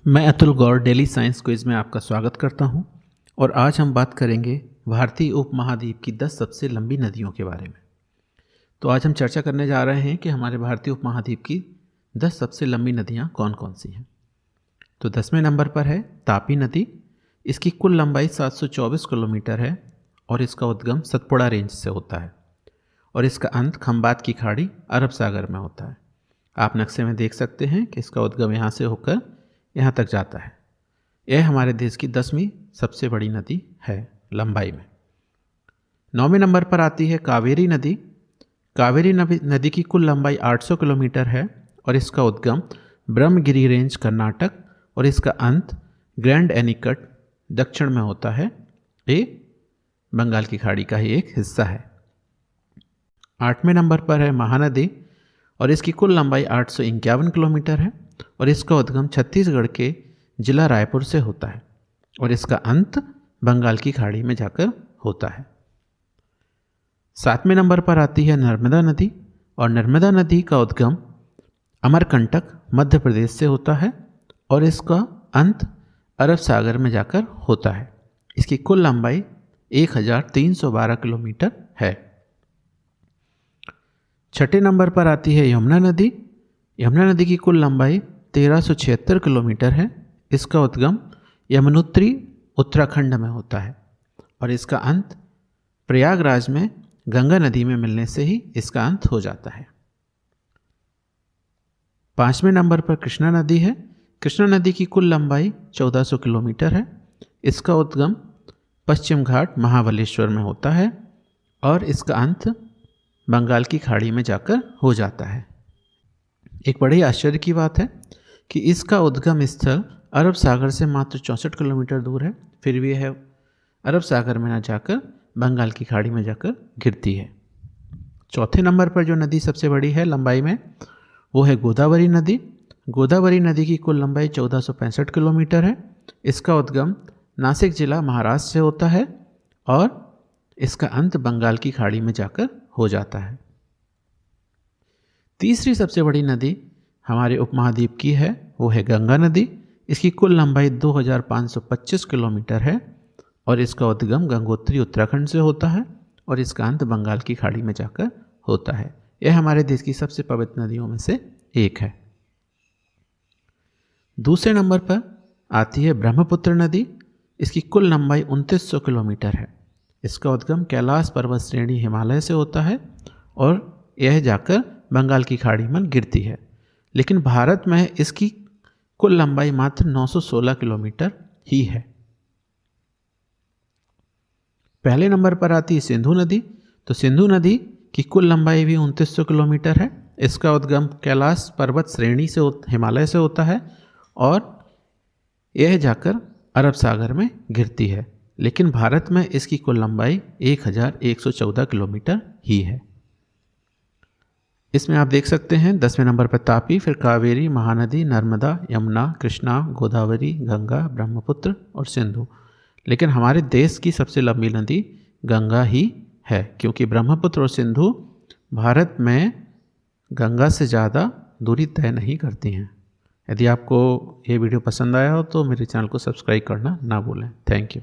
मैं अतुल गौर daily science quiz में आपका स्वागत करता हूं और आज हम बात करेंगे भारतीय उपमहाद्वीप की 10 सबसे लंबी नदियों के बारे में। तो आज हम चर्चा करने जा रहे हैं कि हमारे भारतीय उपमहाद्वीप की 10 सबसे लंबी नदियां कौन कौन सी हैं। तो 10वें नंबर पर है तापी नदी। इसकी कुल लंबाई 724 किलोमीटर है और इसका उद्गम सतपुड़ा रेंज से होता है और इसका अंत खंबात की खाड़ी अरब सागर में होता है। आप नक्शे में देख सकते हैं कि इसका उद्गम यहाँ से होकर यहाँ तक जाता है। यह हमारे देश की 10वीं सबसे बड़ी नदी है लंबाई में। 9वें नंबर पर आती है कावेरी नदी। कावेरी नदी की कुल लंबाई 800 किलोमीटर है और इसका उद्गम ब्रह्मगिरी रेंज कर्नाटक और इसका अंत ग्रैंड एनिकट दक्षिण में होता है। ये बंगाल की खाड़ी का ही एक हिस्सा है। 8वें नंबर पर है महानदी और इसकी कुल लंबाई 851 किलोमीटर है और इसका उद्गम छत्तीसगढ़ के जिला रायपुर से होता है और इसका अंत बंगाल की खाड़ी में जाकर होता है। 7वें नंबर पर आती है नर्मदा नदी और नर्मदा नदी का उद्गम अमरकंटक मध्य प्रदेश से होता है और इसका अंत अरब सागर में जाकर होता है। इसकी कुल लंबाई 1312 किलोमीटर है। 6ठे नंबर पर आती है यमुना नदी। यमुना नदी की कुल लंबाई 1376 किलोमीटर है। इसका उद्गम यमुनोत्री उत्तराखंड में होता है और इसका अंत प्रयागराज में गंगा नदी में मिलने से ही इसका अंत हो जाता है। 5वें नंबर पर कृष्णा नदी है। कृष्णा नदी की कुल लंबाई 1400 किलोमीटर है। इसका उद्गम पश्चिम घाट महाबलेश्वर में होता है और इसका अंत बंगाल की खाड़ी में जाकर हो जाता है। एक बड़ी आश्चर्य की बात है कि इसका उद्गम स्थल अरब सागर से मात्र 64 किलोमीटर दूर है, फिर भी यह अरब सागर में न जाकर बंगाल की खाड़ी में जाकर गिरती है। 4थे नंबर पर जो नदी सबसे बड़ी है लंबाई में वो है गोदावरी नदी। गोदावरी नदी की कुल लंबाई 1465 किलोमीटर है। इसका उद्गम नासिक जिला महाराष्ट्र से होता है और इसका अंत बंगाल की खाड़ी में जाकर हो जाता है। तीसरी सबसे बड़ी नदी हमारे उपमहाद्वीप की है वो है गंगा नदी। इसकी कुल लंबाई 2525 किलोमीटर है और इसका उद्गम गंगोत्री उत्तराखंड से होता है और इसका अंत बंगाल की खाड़ी में जाकर होता है। यह हमारे देश की सबसे पवित्र नदियों में से एक है। दूसरे नंबर पर आती है ब्रह्मपुत्र नदी। इसकी कुल लंबाई 2900 किलोमीटर है। इसका उद्गम कैलाश पर्वत श्रेणी हिमालय से होता है और यह जाकर बंगाल की खाड़ी में गिरती है, लेकिन भारत में इसकी कुल लंबाई मात्र 916 किलोमीटर ही है। पहले नंबर पर आती है सिंधु नदी। तो सिंधु नदी की कुल लंबाई भी 2900 किलोमीटर है। इसका उद्गम कैलाश पर्वत श्रेणी से हिमालय से होता है और यह जाकर अरब सागर में गिरती है, लेकिन भारत में इसकी कुल लंबाई 1114 किलोमीटर ही है। इसमें आप देख सकते हैं 10वें नंबर पर तापी, फिर कावेरी, महानदी, नर्मदा, यमुना, कृष्णा, गोदावरी, गंगा, ब्रह्मपुत्र और सिंधु। लेकिन हमारे देश की सबसे लंबी नदी गंगा ही है, क्योंकि ब्रह्मपुत्र और सिंधु भारत में गंगा से ज़्यादा दूरी तय नहीं करती हैं। यदि आपको ये वीडियो पसंद आया हो तो मेरे चैनल को सब्सक्राइब करना ना भूलें। Thank you.